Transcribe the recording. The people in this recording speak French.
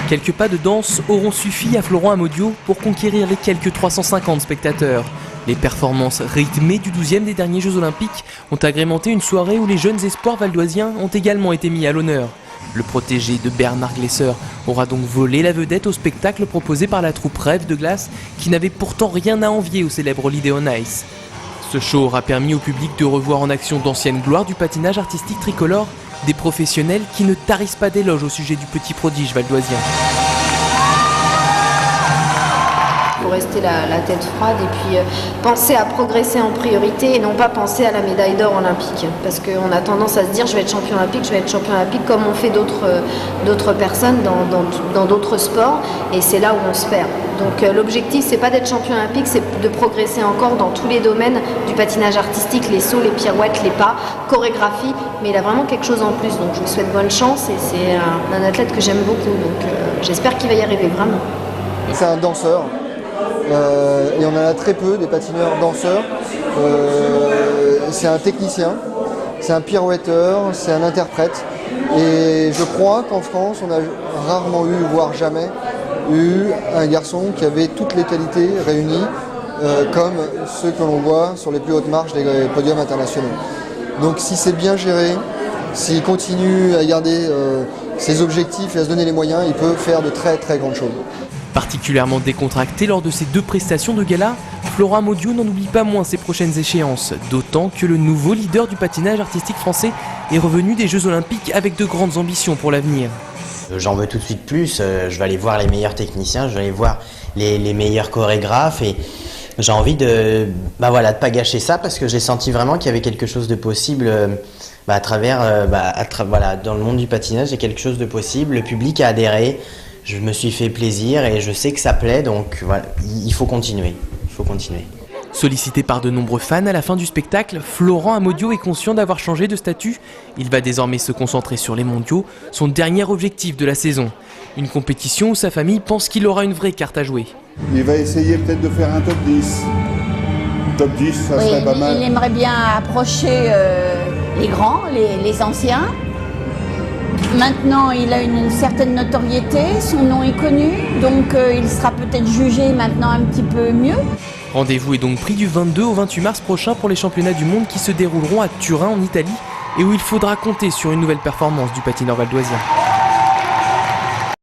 Quelques pas de danse auront suffi à Florent Amodiot pour conquérir les quelques 350 spectateurs. Les performances rythmées du 12e des derniers Jeux Olympiques ont agrémenté une soirée où les jeunes espoirs valdoisiens ont également été mis à l'honneur. Le protégé de Bernard Glesser aura donc volé la vedette au spectacle proposé par la troupe Rêve de glace qui n'avait pourtant rien à envier au célèbre Leader on Ice. Ce show aura permis au public de revoir en action d'anciennes gloires du patinage artistique tricolore, des professionnels qui ne tarissent pas d'éloges au sujet du petit prodige valdoisien. Il faut rester la tête froide et puis penser à progresser en priorité et non pas penser à la médaille d'or olympique. Parce qu'on a tendance à se dire je vais être champion olympique, je vais être champion olympique comme on fait d'autres personnes dans d'autres sports et c'est là où on se perd. Donc l'objectif c'est pas d'être champion olympique, c'est de progresser encore dans tous les domaines du patinage artistique, les sauts, les pirouettes, les pas, chorégraphie, mais il a vraiment quelque chose en plus. Donc je lui souhaite bonne chance et c'est un athlète que j'aime beaucoup. Donc j'espère qu'il va y arriver vraiment. C'est un danseur. Et on en a très peu, des patineurs danseurs. C'est un technicien, c'est un pirouetteur, c'est un interprète. Et je crois qu'en France, on a rarement eu, voire jamais, eu un garçon qui avait toutes les qualités réunies, comme ceux que l'on voit sur les plus hautes marches des podiums internationaux. Donc si c'est bien géré, s'il continue à garder ses objectifs et à se donner les moyens, il peut faire de très très grandes choses. Particulièrement décontracté lors de ses 2 prestations de gala, Florent Amodiot n'en oublie pas moins ses prochaines échéances, d'autant que le nouveau leader du patinage artistique français est revenu des Jeux Olympiques avec de grandes ambitions pour l'avenir. J'en veux tout de suite plus, je vais aller voir les meilleurs techniciens, je vais aller voir les meilleurs chorégraphes et j'ai envie de pas gâcher ça parce que j'ai senti vraiment qu'il y avait quelque chose de possible dans le monde du patinage, il y a quelque chose de possible, le public a adhéré. Je me suis fait plaisir et je sais que ça plaît, donc voilà, il faut continuer. Sollicité par de nombreux fans à la fin du spectacle, Florent Amodiot est conscient d'avoir changé de statut. Il va désormais se concentrer sur les mondiaux, son dernier objectif de la saison. Une compétition où sa famille pense qu'il aura une vraie carte à jouer. Il va essayer peut-être de faire un top 10. Top 10, ça serait pas mal. Il aimerait bien approcher les grands, les anciens. Maintenant, il a une certaine notoriété, son nom est connu, donc il sera peut-être jugé maintenant un petit peu mieux. Rendez-vous est donc pris du 22 au 28 mars prochain pour les championnats du monde qui se dérouleront à Turin en Italie et où il faudra compter sur une nouvelle performance du patineur valdoisien.